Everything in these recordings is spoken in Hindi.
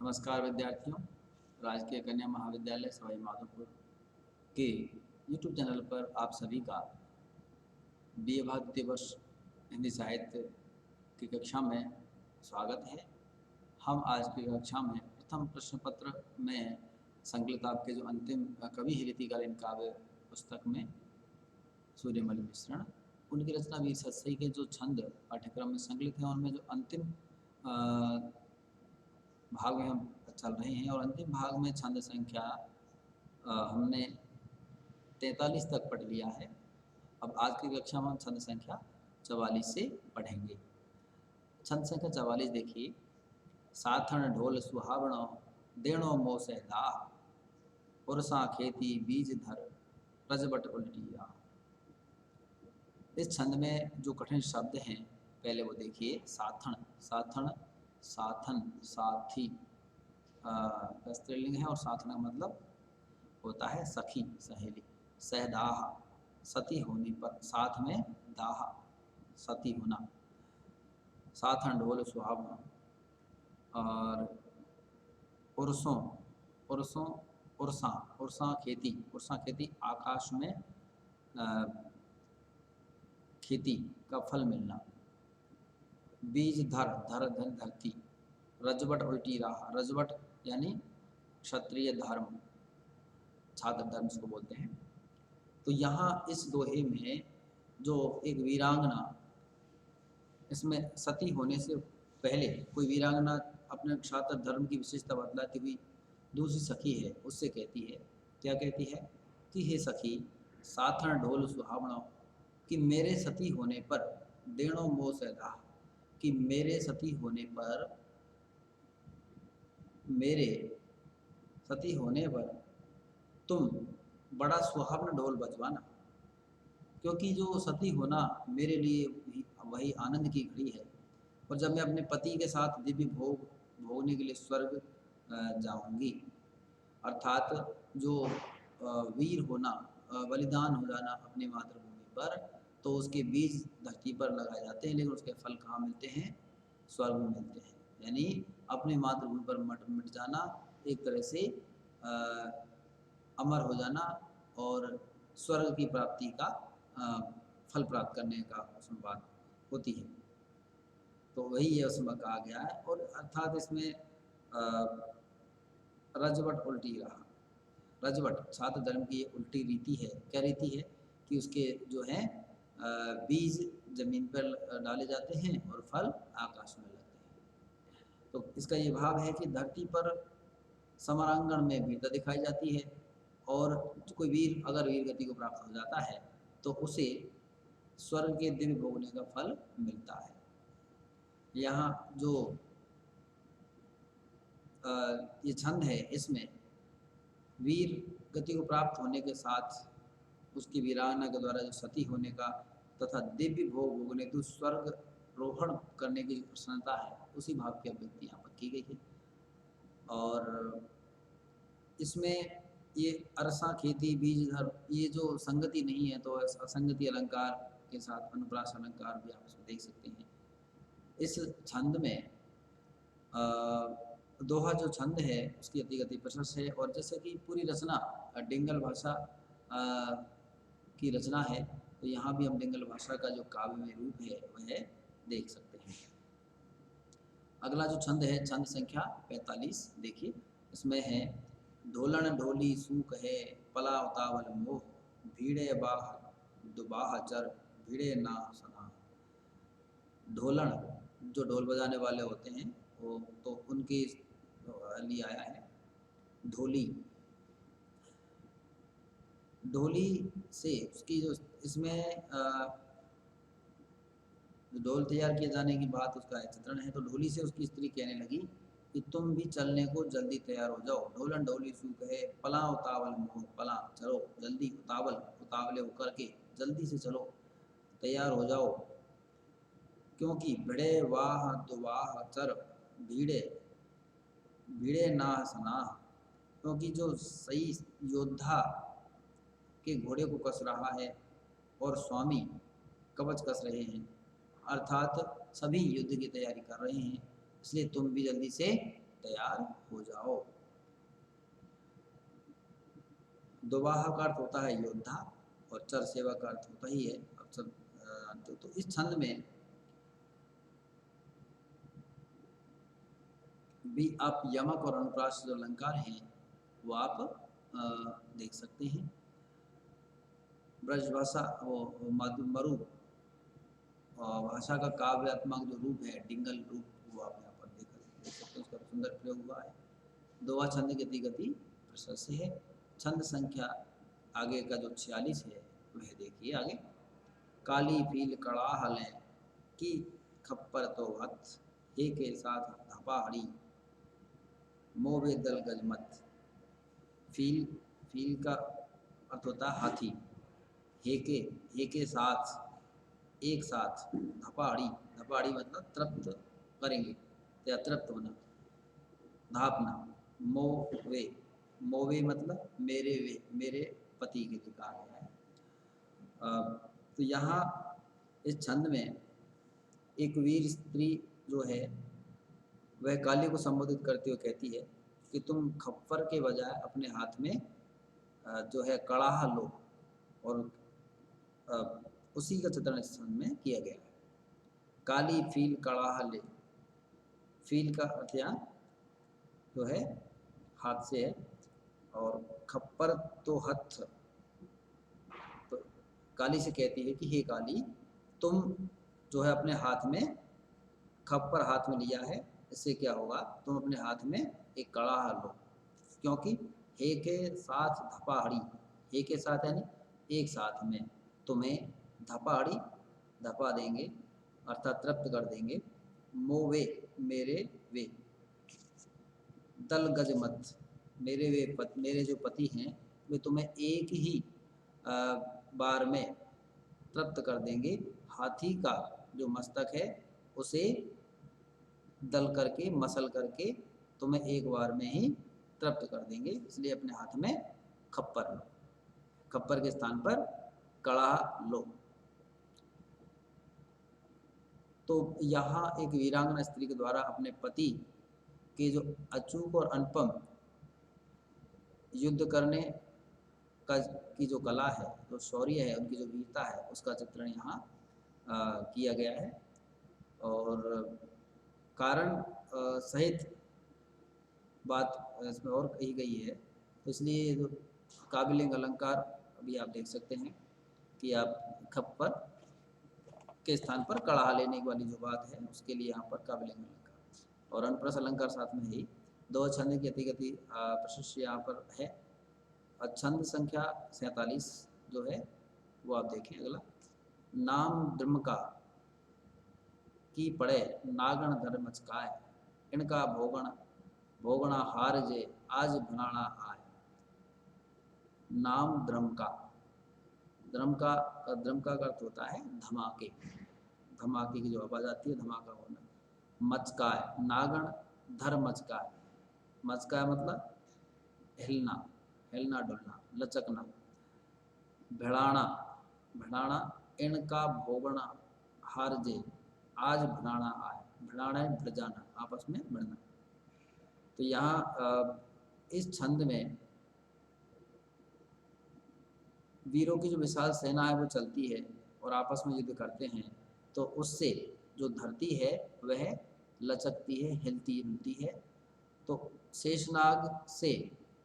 नमस्कार विद्यार्थियों। राजकीय कन्या महाविद्यालय सवाई माधोपुर के यूट्यूब चैनल पर आप सभी का BA भाग द्वितीय वर्ष हिंदी साहित्य की कक्षा में स्वागत है। हम आज की कक्षा में प्रथम प्रश्न पत्र में संकलित आपके जो अंतिम कवि है रीतिकालीन काव्य पुस्तक में सूर्यमल मिश्रण, उनकी रचना वीर सतसई के जो छंद पाठ्यक्रम में संकलित हैं उनमें जो अंतिम भाग में हम चल रहे हैं और अंतिम भाग में छंद संख्या हमने 43 तक पढ़ लिया है। अब आज की कक्षा में हम छंद संख्या 44 से पढ़ेंगे। छंद संख्या 44 देखिए। साथण ढोल सुहावणो देणो मोह सहदा, पुरसा खेती बीज धर रजबट उल्टिया। इस छंद में जो कठिन शब्द हैं पहले वो देखिए। साथण, साथण, साथन, साथी का स्त्रीलिंग है और साथन का मतलब होता है सखी, सहेली। सहदाह, सती होने पर, साथ में दाह, सती होना। साथन ढोल सुहावना और उर्सों, उर्सों, उर्सा, उर्सा खेती, उर्सा खेती आकाश में खेती का फल मिलना। बीज धर, धर धन धरती। रजवट उल्टी राह, रजवट यानी क्षत्रिय धर्म, छात्र धर्म इसको बोलते हैं। तो यहाँ इस दोहे में जो एक वीरांगना, इसमें सती होने से पहले कोई वीरांगना अपने छात्र धर्म की विशेषता बतलाती हुई दूसरी सखी है उससे कहती है, क्या कहती है कि हे सखी, साथण ढोल सुहावणो, कि मेरे सती होने पर, देणो मोह सहदा, कि मेरे सती होने पर, मेरे सती होने पर तुम बड़ा सुहावना ढोल बजवाना, क्योंकि जो सती होना मेरे लिए वही आनंद की घड़ी है। और जब मैं अपने पति के साथ दिव्य भोग भोगने के लिए स्वर्ग जाऊंगी, अर्थात जो वीर होना, बलिदान हो जाना अपनी मातृभूमि पर, तो उसके बीज धरती पर लगाए जाते हैं, लेकिन उसके फल कहाँ मिलते हैं? स्वर्ग में मिलते हैं। यानी अपनी मातृभूमि पर मिट जाना, एक तरह से अमर हो जाना और स्वर्ग की प्राप्ति का फल प्राप्त करने का उसमें बात होती है। तो वही है उसमें कहा गया है। और अर्थात इसमें रजवट उल्टी रहा। रजवट छात्र धर्म की उल्टी रीति है। क्या रीति है? कि उसके जो है बीज जमीन पर डाले जाते हैं और फल आकाश में लगते हैं। तो इसका ये भाव है कि धरती पर समरांगण में वीरता दिखाई जाती है और कोई वीर अगर वीर गति को प्राप्त हो जाता है तो उसे स्वर्ग के दिव्य भोगने का फल मिलता है। यहाँ जो ये छंद है, इसमें वीर गति को प्राप्त होने के साथ उसकी वीरांगना के द्वारा जो सती होने का तथा दिव्य भोग भोगने तो स्वर्ग रोहण करने की प्रसन्नता है, उसी भाव की अभिव्यक्ति यहाँ पर की गई है। और इसमें ये अरसा खेती बीज धर, ये जो संगति नहीं है तो असंगति अलंकार के साथ अनुप्रास अलंकार भी आप इसमें देख सकते हैं। इस छंद में दोहा जो छंद है उसकी अतिगति प्रशस्त है। और जैसे कि पूरी रचना डिंगल भाषा की रचना है, तो यहाँ भी हम डिंगल भाषा का जो काव्य में रूप है वह देख सकते हैं। अगला जो छंद है छंद संख्या 45 देखिए। इसमें है ढोलन ढोली सूख है पला उतावल मोह, भीड़े बाह दुबाह चर भीड़े ना सना। ढोलन जो ढोल बजाने वाले होते हैं वो तो उनके लिए आया है। ढोली, ढोली से उसकी जो इसमें ढोल तैयार किए जाने की बात उसका चित्रण है। तो ढोली से उसकी स्त्री कहने लगी कि तुम भी चलने को जल्दी तैयार हो जाओ। ढोलन ढोली सूख है पला उतावल मोह, पला चलो जल्दी, उतावल उतावले होकर के जल्दी से चलो, तैयार हो जाओ। क्योंकि भिड़े वाह दुवाह चर भीड़े, भीड़े ना सनाह, क्योंकि जो सही योद्धा के घोड़े को कस रहा है और स्वामी कवच कस रहे हैं, अर्थात सभी युद्ध की तैयारी कर रहे हैं, इसलिए तुम भी जल्दी से तैयार हो जाओ। दोबाहा का अर्थ होता है योद्धा और चर सेवा का अर्थ होता ही है अक्सर जानते हो। तो इस छंद में भी आप यमक और अनुप्रास जो अलंकार हैं वो आप देख सकते हैं। ब्रजभाषा वो मरु भाषा का काव्यात्मक जो रूप है डिंगल रूप, वो आप यहाँ पर देख सकते हैं, उसका सुंदर प्रयोग हुआ है। दोहा छंद की गति प्रशस्त है। छंद संख्या आगे का जो 46 है वह देखिए आगे। काली फील कड़ाह लें की खप्पर तो हथ, हे के साथ धपाहड़ी मोवे दल गजमत। फील का अर्थ होता है हाथी, हे के साथ एक साथ, धपाहड़ी धपाहड़ी मतलब तृप्त करेंगे या तृप्त होना, धापना। मोवे मोवे मतलब मेरे वे, मेरे पति के लिए कहा गया है। तो यहाँ इस छंद में एक वीर स्त्री जो है वह काली को संबोधित करते हुए कहती है कि तुम खप्पर के बजाय अपने हाथ में जो है कड़ाह लो, और उसी का चित्रण इस छंद में किया गया है। काली फील कड़ाह ले, फील का अर्थ यहाँ जो है हाथ से है, और खप्पर तो हथ, तो काली से कहती है कि हे काली तुम जो है अपने हाथ में खप्पर हाथ में लिया है, इससे क्या होगा, तुम अपने हाथ में एक कड़ाह लो, क्योंकि हे के साथ धपाहड़ी, हे के साथ यानी एक साथ में तुम्हें धपाहड़ी धपा देंगे अर्थात तृप्त कर देंगे। मोवे मेरे वे, दल गज मत मेरे वे मेरे जो पति हैं वे तुम्हें एक ही बार में तृप्त कर देंगे। हाथी का जो मस्तक है उसे दल करके मसल करके तुम्हें एक बार में ही तृप्त कर देंगे, इसलिए अपने हाथ में खप्पर लो, खप्पर के स्थान पर कड़ाह लो। तो यहाँ एक वीरांगना स्त्री के द्वारा अपने पति के जो अचूक और अनुपम युद्ध करने का की जो कला है, जो शौर्य है, उनकी जो वीरता है, उसका चित्रण यहाँ किया गया है। और कारण सहित बात इसमें और कही गई है, तो इसलिए जो काव्यलिंग अलंकार अभी आप देख सकते हैं कि आप खप्पर के स्थान पर कड़ाह लेने वाली जो बात है उसके लिए यहाँ पर काव्यलिंग अलंकार और अनुप्रास अलंकार साथ में ही। दो छंद की गति प्रशस्त यहाँ पर है। छंद संख्या 47 जो है वो आप देखें अगला। नाम द्रमका की पड़े नागण धर मचकाए, इनका भोगणा हार जे आज भनाना आए। नाम द्रमका, द्रमका का अर्थ होता है धमाके, धमाके की जो आवाज आती है धमाका होना। मचकाए नागण धर मचकाए, मचकाए मतलब हिलना, हिलना डुलना, लचकना। भिड़ाना, भिड़ाना इनका भोगना हार जे आज भिड़ाना आए, भिड़ाना है भिड़ जाना, आपस में भिड़ना। तो यहाँ इस छंद में वीरों की जो विशाल सेना है वो चलती है और आपस में युद्ध करते हैं, तो उससे जो धरती है वह लचकती है, हिलती डुलती है। तो शेषनाग से,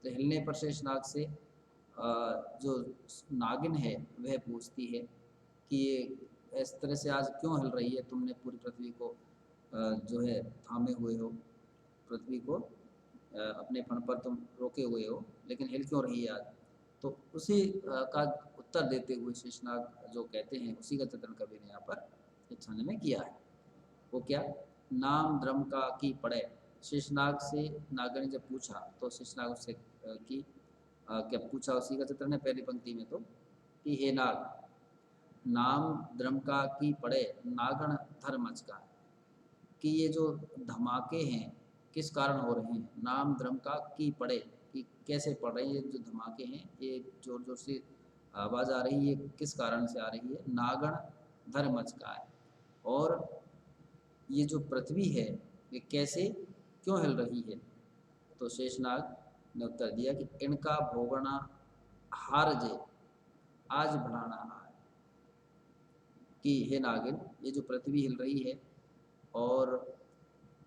तो हिलने पर शेषनाग से जो नागिन है वह पूछती है कि ये इस तरह से आज क्यों हिल रही है, तुमने पूरी पृथ्वी को जो है थामे हुए हो, पृथ्वी को अपने फण पर तुम रोके हुए हो, लेकिन हिल क्यों रही है आज। तो उसी का उत्तर देते हुए शेषनाग जो कहते हैं उसी का चित्रण कवि ने यहाँ पर इस छंद में किया है। वो क्या, नाम द्रमका की पड़े, शेषनाग से नागर ने जब पूछा तो शेषनाग उससे की क्या पूछा, उसी का चित्रण है पहली पंक्ति में। तो कि हे नाग, नाम द्रमका की पड़े नागण धर मचका, कि ये जो धमाके हैं किस कारण हो रहे हैं। नाम द्रमका की पड़े, कि कैसे पड़ रही है जो धमाके हैं, ये जोर जोर से आवाज़ आ रही है, किस कारण से आ रही है। नागण धर मचका, और ये जो पृथ्वी है ये कैसे क्यों हिल रही है। तो शेषनाग ने उत्तर दिया कि इनका भोगना हार जे आज भराना आए, कि हे नागिन, ये जो पृथ्वी हिल रही है और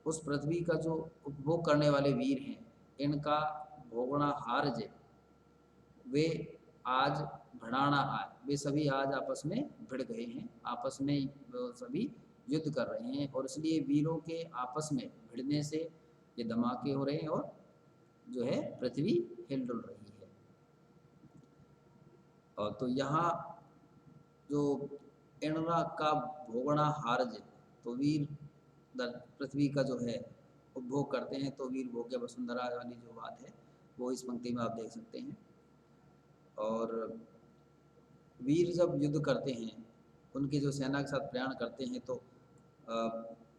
उस पृथ्वी का जो उपभोग करने वाले वीर हैं, इनका भोगना हार जे, वे आज भड़ाना आए, वे सभी आज आपस में भिड़ गए हैं, आपस में वो सभी युद्ध कर रहे हैं और इसलिए वीरों के आपस में भिड़ने से ये धमाके हो रहे हैं और जो है पृथ्वी हिल डुल रही है। और तो यहाँ जो इनरा का भोगना हारज, तो वीर पृथ्वी का जो है उपभोग करते हैं, तो वीर भोग्य वसुंधरा वाली जो बात है वो इस पंक्ति में आप देख सकते हैं। और वीर जब युद्ध करते हैं, उनकी जो सेना के साथ प्रयाण करते हैं, तो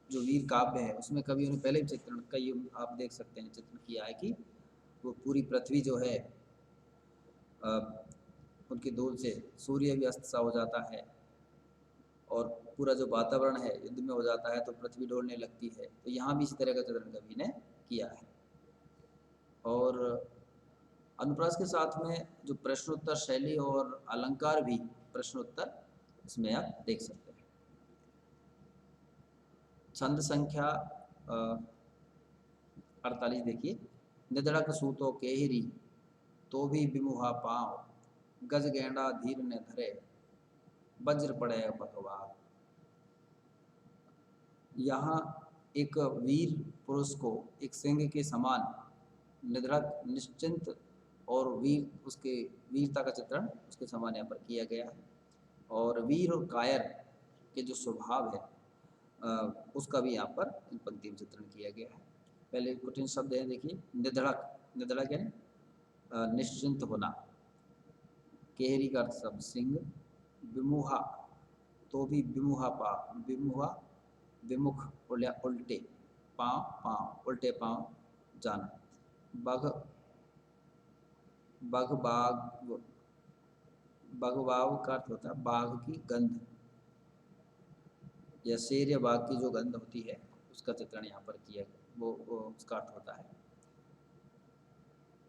जो वीर काव्य है उसमें कवि उन्हें पहले भी चित्रण कई आप देख सकते हैं चित्रण किया है कि वो पूरी पृथ्वी जो है उनकी धूल से सूर्य भी अस्त सा हो जाता है और पूरा जो वातावरण है युद्ध में हो जाता है, तो पृथ्वी डोलने लगती है। तो यहाँ भी इसी तरह का चित्रण कवि ने किया है। और अनुप्रास के साथ में जो प्रश्नोत्तर शैली और अलंकार भी प्रश्नोत्तर इसमें आप देख सकते हैं। छंद संख्या 48 देखिए, निधड़क सूतो केहरी तो भी विमुहा पाँव, गज गेंडा धीर ने धरे वज्र पड़े बकवाद। यहाँ एक वीर पुरुष को एक सिंह के समान निधड़क, निश्चिंत और वीर, उसके वीरता का चित्रण उसके समान यहाँ पर किया गया है। और वीर और कायर के जो स्वभाव है उसका भी यहाँ पर इन पंक्ति में चित्रण किया गया है। पहले कठिन शब्द है देखिए, निधड़क, निधड़क यानी निश्चिंत होना, केहरी का अर्थ शब्द सिंह, विमुहा तो भी विमुहा पा, विमुहा विमुख उल्टे, पाँव पाँव उल्टे पाँव जाना, बघ बघ बाघ, बघवाव का अर्थ होता है बाघ की गंध, या शेर या बाघ की जो गंध होती है उसका चित्रण यहाँ पर किया गया, वो उसका अर्थ होता है।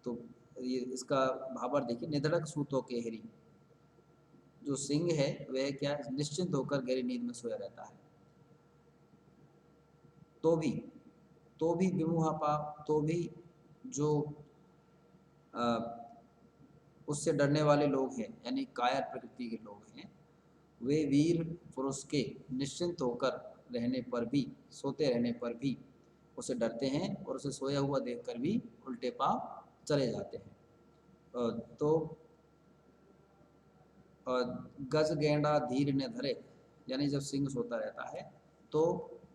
तो ये इसका भावार्थ देखिए, निधड़क सूतो केहरी, जो सिंह है वह क्या निश्चिंत होकर गहरी नींद में सोया रहता है। तो भी विमुहा पाप, तो भी जो उससे डरने वाले लोग हैं यानी कायर प्रकृति के लोग हैं, वे वीर पुरुष के निश्चिंत होकर रहने पर भी, सोते रहने पर भी उसे डरते हैं और उसे सोया हुआ देखकर भी उल्टे पांव चले जाते हैं। तो गज गेंडा धीर ने धरे, यानी जब सिंह सोता रहता है तो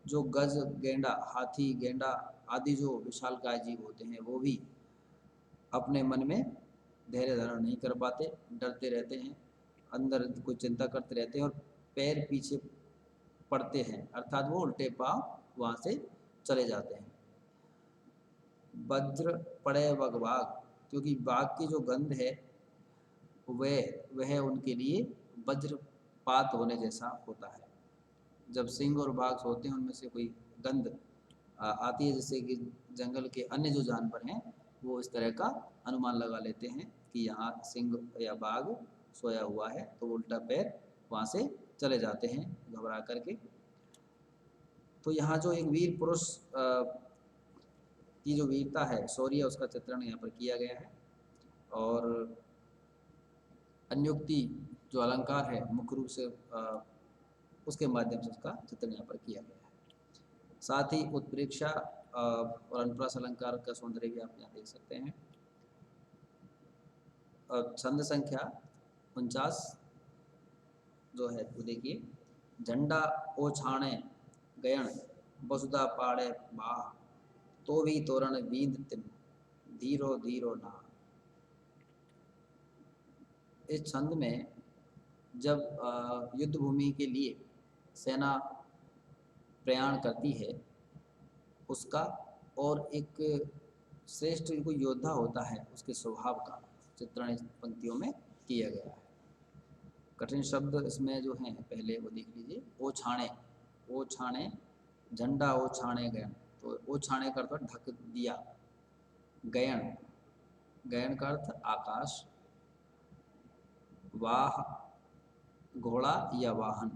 जो गज गेंडा, हाथी गेंडा आदि जो विशालकाय जीव होते हैं वो भी अपने मन में धैर्य धारण नहीं कर पाते, डरते रहते हैं, अंदर कोई चिंता करते रहते हैं और पैर पीछे पड़ते हैं, अर्थात वो उल्टे पांव वहाँ से चले जाते हैं। वज्र पड़े बगबाग, क्योंकि बाघ की जो गंध है वह उनके लिए वज्रपात होने जैसा होता है। जब सिंह और बाघ सोते हैं उनमें से कोई गंध आती है, जैसे कि जंगल के अन्य जो जानवर हैं वो इस तरह का अनुमान लगा लेते हैं कि यहाँ सिंह या बाघ सोया हुआ है, तो उल्टा पैर वहाँ से चले जाते हैं घबरा करके। तो यहाँ जो एक वीर पुरुष की जो वीरता है, शौर्य, उसका चित्रण यहाँ पर किया गया है। और अन्योक्ति जो अलंकार है मुख्य रूप से उसके माध्यम से उसका चित्रण यहाँ पर किया गया है। साथ ही उत्प्रेक्षा और अनुप्रास अलंकार का सौंदर्य भी आप यहाँ देख सकते हैं। छंद संख्या 49 जो है वो देखिए, झंडा ओ छाणे गयण बसुदा पाड़े बाह, तो भी तोरण बींद तिन धीरो धीरो ना। इस छंद में जब युद्ध भूमि के लिए सेना प्रयाण करती है उसका, और एक श्रेष्ठ कोई योद्धा होता है उसके स्वभाव का चित्रण इस पंक्तियों में किया गया है। कठिन शब्द इसमें जो हैं पहले वो देख लीजिए, ओ छाणे, झंडा ओ छाणे गया, तो ओ छाणे का अर्थ ढक दिया, गयन, गयन का अर्थ आकाश, वाह घोड़ा या वाहन,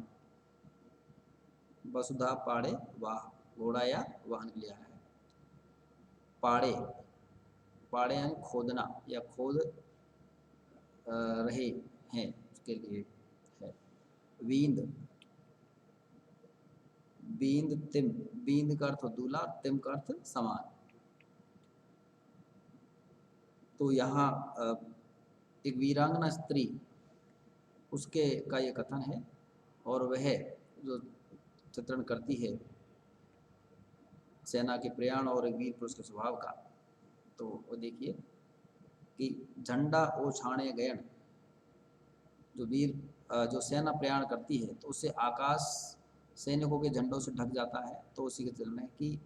वसुधा पाड़े वाह घोड़ा या वाहन के लिए आया है। पाड़े, पाड़े यानी खोदना या खोद रहे हैं उसके लिए है। वींद, बींद तिम, बींद का अर्थ दूल्हा, तिम का अर्थ समान। तो यहाँ एक वीरांगना स्त्री उसके का ये कथन है और वह जो चित्रण करती है सेना के प्रयाण और एक वीर पुरुष के स्वभाव का, तो वो देखिए कि झंडा ओछाणे गयन, जो वीर जो सेना प्रयाण करती है तो उससे आकाश सैनिकों के झंडों से ढक जाता है। तो उसी के चित्र में कि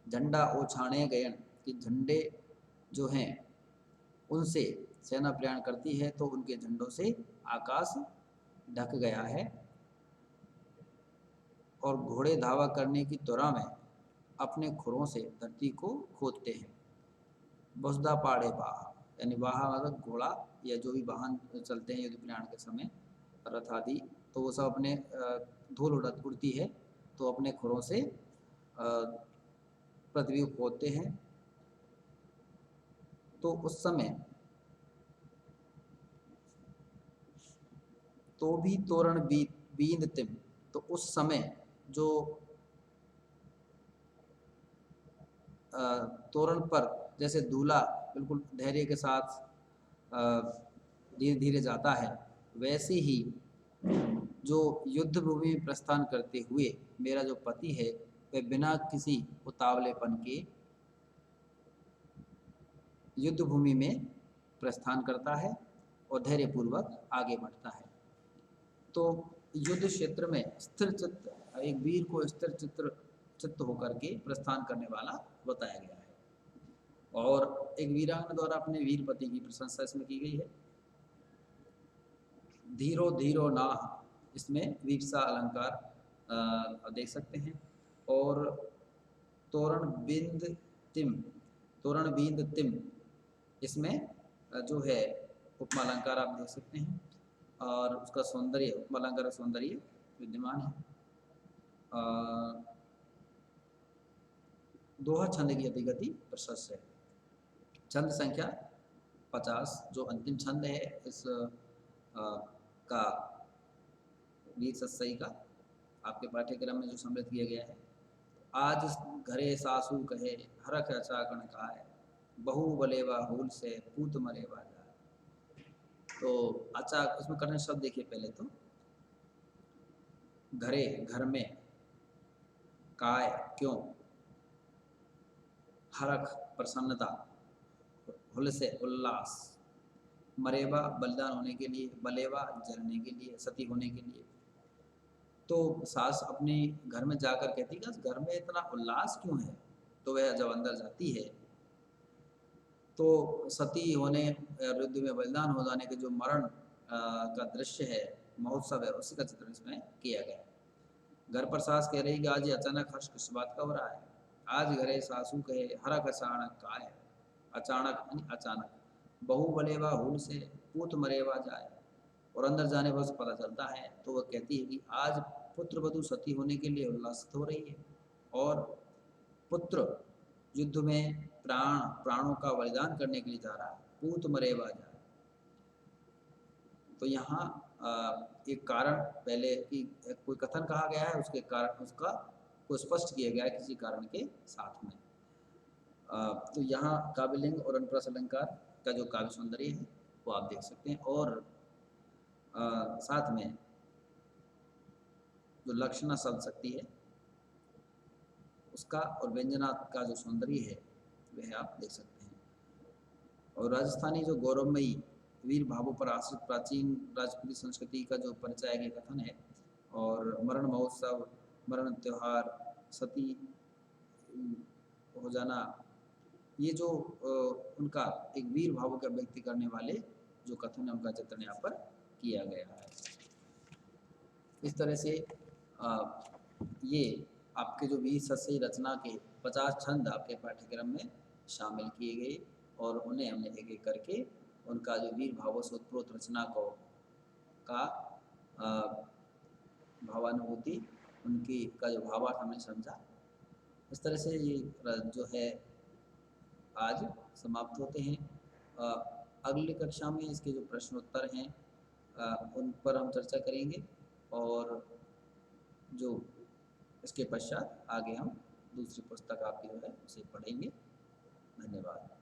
झंडा ओछाणे गयन, कि झंडे जो हैं उनसे सेना प्रयाण करती है तो उनके झंडों से आकाश ढक गया है। और घोड़े धावा करने की त्वरा में अपने खुरों से धरती को खोदते हैं। बसदा पाड़े वाह, यानी वाह मतलब घोड़ा या जो भी वाहन चलते हैं युद्ध प्रयाण के समय, रथ आदि, तो वो सब अपने धूल उड़ती है तो अपने खुरों से पृथ्वी को खोदते हैं। तो उस समय तो भी तोरण बींद तिम, तो उस समय जो तोरण पर जैसे दूल्हा बिल्कुल धैर्य के साथ धीरे धीरे जाता है, वैसे ही जो युद्ध भूमि में प्रस्थान करते हुए मेरा जो पति है वह बिना किसी उतावलेपन के युद्ध भूमि में प्रस्थान करता है और धैर्यपूर्वक आगे बढ़ता है। तो युद्ध क्षेत्र में स्थिर चित्त, एक वीर को स्थिर चित्त होकर के प्रस्थान करने वाला बताया गया है। और एक वीरांगना द्वारा अपने वीर पति की प्रशंसा इसमें की गई है। धीरो धीरो नाह, इसमें वीपसा अलंकार देख सकते हैं। और तोरण बिंद तिम, तोरण बिंद तिम, इसमें जो है उपमा अलंकार आप देख सकते हैं और उसका सौंदर्य, उपमा अलंकार का सौंदर्य विद्यमान है। दोहा छंद की अतिगति प्रशस्त है। छंद संख्या 50 जो अंतिम छंद है इस का गीत सत्सई का आपके पाठ्यक्रम में जो सम्मिलित किया गया है। आज घरे सासू कहे हरख अचाकण खाए, बहू बलेवा हुल से पूत मरेवा जाए। तो अच्छा इसमें करने शब्द देखिए पहले तो, घरे घर में, काय क्यों, हरख प्रसन्नता, हुल से उल्लास, मरेवा बलिदान होने के लिए, बलेवा जलने के लिए, सती होने के लिए। तो सास अपने घर में जाकर कहती है घर में इतना उल्लास क्यों है, तो वह जब अंदर जाती है तो सती होने युद्ध में बलिदान हो जाने के जो मरण का दृश्य है, महोत्सव है, उसी का चित्रण इसमें किया गया है। घर पर सास कह रही कि आज ये अचानक हर्ष किस बात का हो रहा है। आज घरे सासू कहे हरख अचानक काय, अचानक यानी अचानक, बहू बलेवा हुल से पूत मरेवा जाए, और अंदर जाने पर पता चलता है तो वह कहती है कि आज पुत्र वधू सती होने के लिए उल्लासित हो रही है और पुत्र युद्ध में प्राणों का बलिदान करने के लिए जा रहा है, पूत मरेवा जाए। तो यहाँ एक कारण पहले कि कोई कथन कहा गया है, उसके कारण उसका को स्पष्ट किया गया है किसी कारण के साथ में। तो यहाँ काव्यलिंग और अनुप्रास अलंकार का जो काव्य सौंदर्य है वो आप देख सकते हैं। और साथ में जो लक्षणा शब्द शक्ति है उसका और व्यंजना का जो सौंदर्य है वह आप देख सकते हैं। और राजस्थानी जो गौरवमयी वीर भावों पर आश्रित प्राचीन राजपूती संस्कृति का जो परिचय के कथन है, और मरण महोत्सव, मरण त्योहार, सती हो जाना, ये जो उनका एक वीर भावों का व्यक्ति करने वाले जो कथन है उनका चित्रण यहाँ पर किया गया है। इस तरह से ये आपके जो वीर सत्सई रचना के 50 छंद आपके पाठ्यक्रम में शामिल किए गए और उन्हें हमने एक एक करके उनका जो वीर भावोत्प्रोत रचना को का भावानुभूति उनकी का जो भावार्थ हमने समझा। इस तरह से ये जो है आज समाप्त होते हैं। अगली कक्षा में इसके जो प्रश्नोत्तर हैं उन पर हम चर्चा करेंगे और जो इसके पश्चात आगे हम दूसरी पुस्तक आपकी जो है उसे पढ़ेंगे। धन्यवाद।